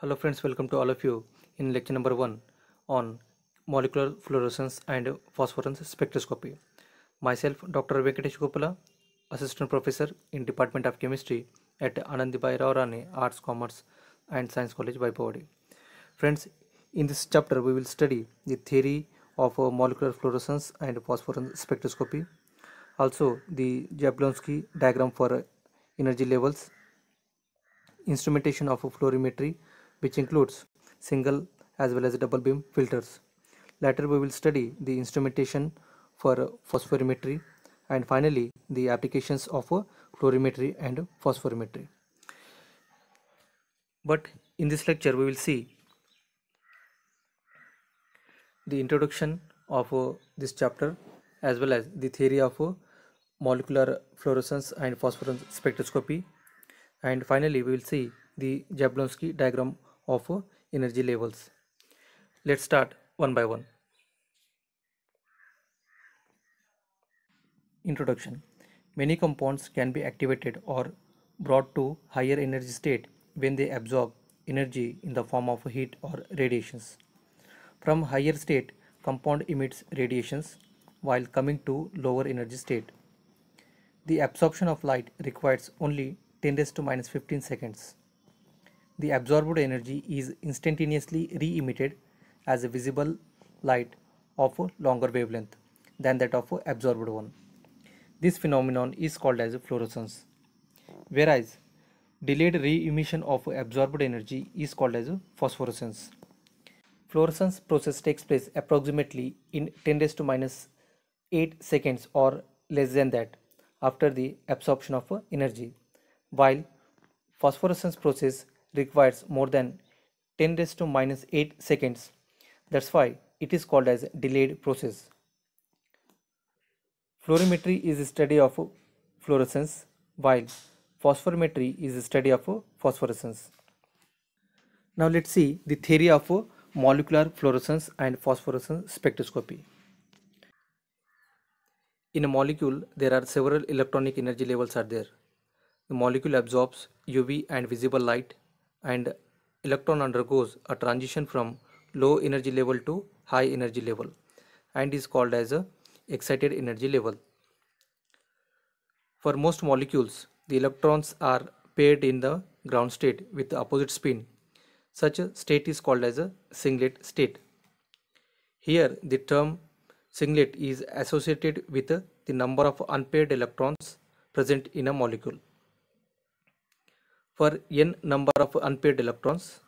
Hello friends, welcome to all of you in lecture number 1 on molecular fluorescence and phosphorus spectroscopy. Myself Dr. Venkatesh Gopala, Assistant Professor in Department of Chemistry at Anandibai Rao Arts, Commerce and Science College, Vaipavadi. Friends, in this chapter we will study the theory of molecular fluorescence and phosphorus spectroscopy, also the Jablonski diagram for energy levels, instrumentation of fluorimetry, which includes single as well as double beam filters. Later we will study the instrumentation for phosphorimetry, and finally the applications of fluorimetry and phosphorimetry. But in this lecture we will see the introduction of this chapter as well as the theory of molecular fluorescence and phosphorus spectroscopy, and finally we will see the Jablonski diagram of energy levels. Let's start one by one. Introduction. Many compounds can be activated or brought to higher energy state when they absorb energy in the form of heat or radiations. From higher state, compound emits radiations while coming to lower energy state. The absorption of light requires only 10 raised to minus 15 seconds. The absorbed energy is instantaneously re-emitted as a visible light of a longer wavelength than that of a absorbed one. This phenomenon is called as fluorescence, whereas delayed re-emission of absorbed energy is called as phosphorescence. Fluorescence process takes place approximately in 10 raised to minus 8 seconds or less than that after the absorption of energy, while phosphorescence process requires more than 10 raised to minus 8 seconds. That's why it is called as delayed process. Fluorimetry is a study of fluorescence, while phosphorimetry is a study of phosphorescence. Now let's see the theory of molecular fluorescence and phosphorescence spectroscopy. In a molecule, there are several electronic energy levels are there. The molecule absorbs UV and visible light, and electron undergoes a transition from low energy level to high energy level and is called as a excited energy level. For most molecules, the electrons are paired in the ground state with the opposite spin. Such a state is called as a singlet state. Here the term singlet is associated with the number of unpaired electrons present in a molecule. For n number of unpaired electrons,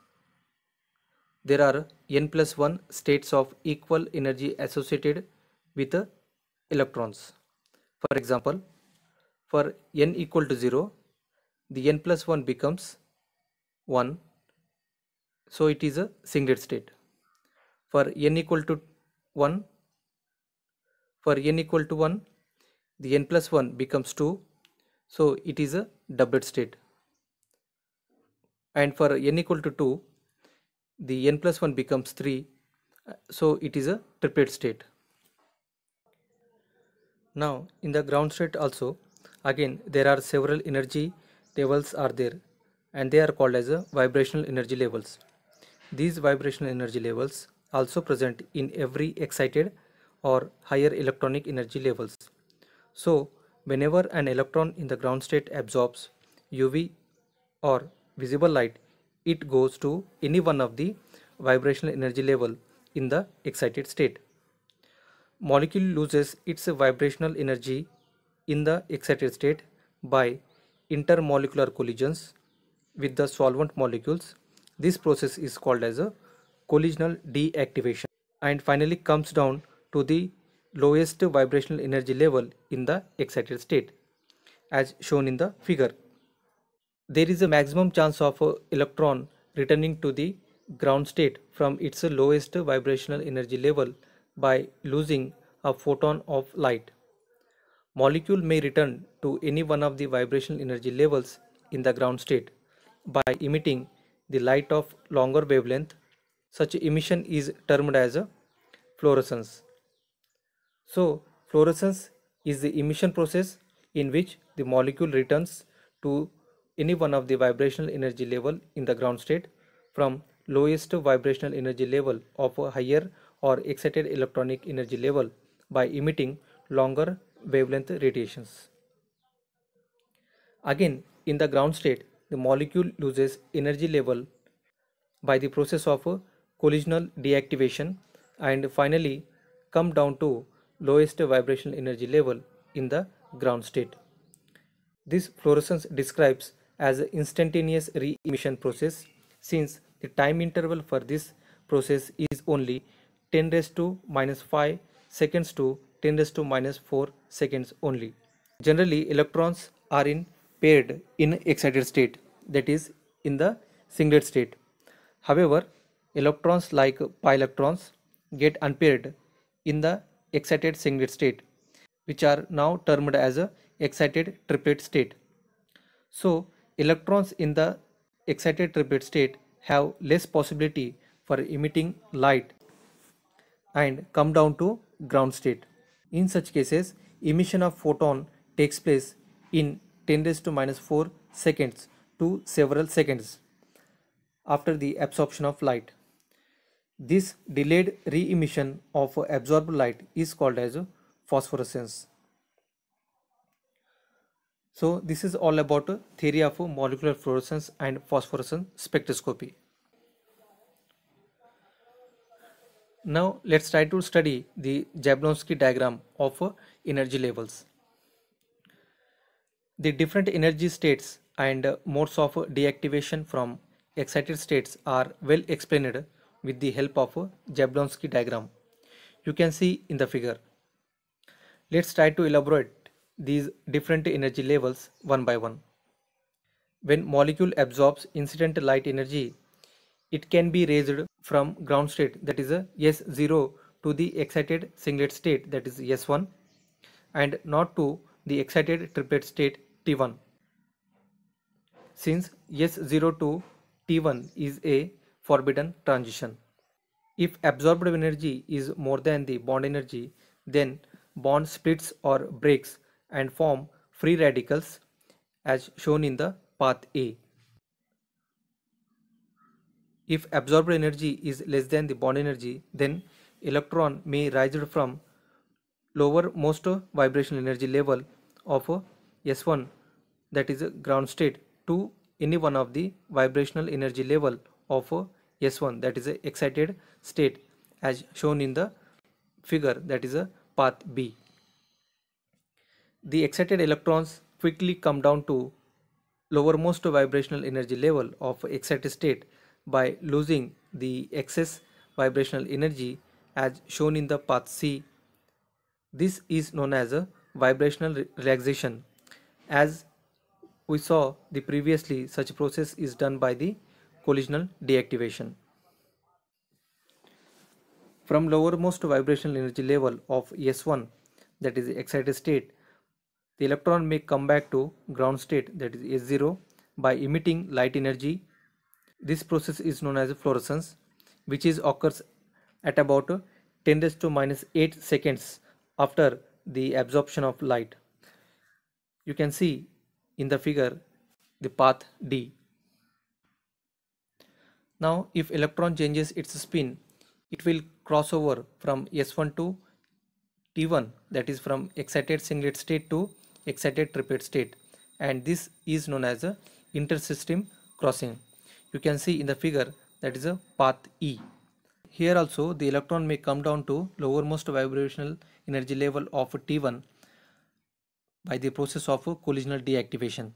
there are n plus 1 states of equal energy associated with the electrons. For example, for n equal to 0, the n plus 1 becomes 1, so it is a singlet state. For n equal to 1, the n plus 1 becomes 2, so it is a doublet state. And for n equal to 2, the n plus 1 becomes 3, so it is a triplet state. Now in the ground state also, again there are several energy levels are there, and they are called as vibrational energy levels. These vibrational energy levels also present in every excited or higher electronic energy levels. So whenever an electron in the ground state absorbs UV or visible light, it goes to any one of the vibrational energy level in the excited state. Molecule loses its vibrational energy in the excited state by intermolecular collisions with the solvent molecules. This process is called as a collisional deactivation, and finally comes down to the lowest vibrational energy level in the excited state as shown in the figure. There is a maximum chance of a electron returning to the ground state from its lowest vibrational energy level by losing a photon of light. Molecule may return to any one of the vibrational energy levels in the ground state by emitting the light of longer wavelength. Such emission is termed as a fluorescence. So fluorescence is the emission process in which the molecule returns to any one of the vibrational energy level in the ground state from lowest vibrational energy level of a higher or excited electronic energy level by emitting longer wavelength radiations. Again, in the ground state, the molecule loses energy level by the process of collisional deactivation and finally come down to lowest vibrational energy level in the ground state. This fluorescence describes as an instantaneous re-emission process since the time interval for this process is only 10 raised to minus 5 seconds to 10 raised to minus 4 seconds only. Generally, electrons are in paired in excited state, that is in the singlet state. However, electrons like pi electrons get unpaired in the excited singlet state, which are now termed as a excited triplet state. So, electrons in the excited triplet state have less possibility for emitting light and come down to ground state. In such cases, emission of photon takes place in 10 raised to minus 4 seconds to several seconds after the absorption of light. This delayed re-emission of absorbed light is called as phosphorescence. So this is all about theory of molecular fluorescence and phosphorescence spectroscopy. Now let's try to study the Jablonski diagram of energy levels. The different energy states and modes of deactivation from excited states are well explained with the help of Jablonski diagram. You can see in the figure. Let's try to elaborate these different energy levels one by one. When molecule absorbs incident light energy, it can be raised from ground state, that is a S0, to the excited singlet state, that is S1, and not to the excited triplet state T1. Since S0 to T1 is a forbidden transition. If absorbed energy is more than the bond energy, then bond splits or breaks and form free radicals as shown in the path A. If absorbed energy is less than the bond energy, then electron may rise from lowermost vibrational energy level of S1, that is ground state, to any one of the vibrational energy level of S1, that is excited state, as shown in the figure, that is path B. The excited electrons quickly come down to lowermost vibrational energy level of excited state by losing the excess vibrational energy as shown in the path C. This is known as a vibrational relaxation. As we saw the previously, such process is done by the collisional deactivation. From lowermost vibrational energy level of S1, that is excited state, the electron may come back to ground state, that is S0, by emitting light energy. This process is known as fluorescence, which occurs at about 10 raised to minus 8 seconds after the absorption of light. You can see in the figure the path D. Now if electron changes its spin, it will cross over from S1 to T1, that is from excited singlet state to excited triplet state, and this is known as a intersystem crossing. You can see in the figure, that is a path E. Here also the electron may come down to lowermost vibrational energy level of T1 by the process of collisional deactivation.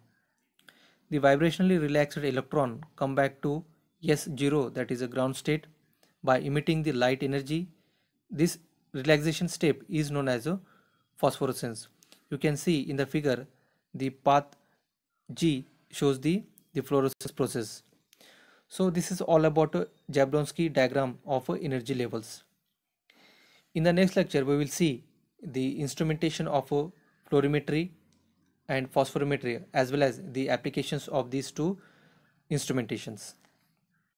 The vibrationally relaxed electron come back to S0, that is a ground state, by emitting the light energy. This relaxation step is known as a phosphorescence. You can see in the figure the path G shows the fluorescence process. So this is all about Jablonski diagram of energy levels. In the next lecture we will see the instrumentation of fluorimetry and phosphorimetry as well as the applications of these two instrumentations.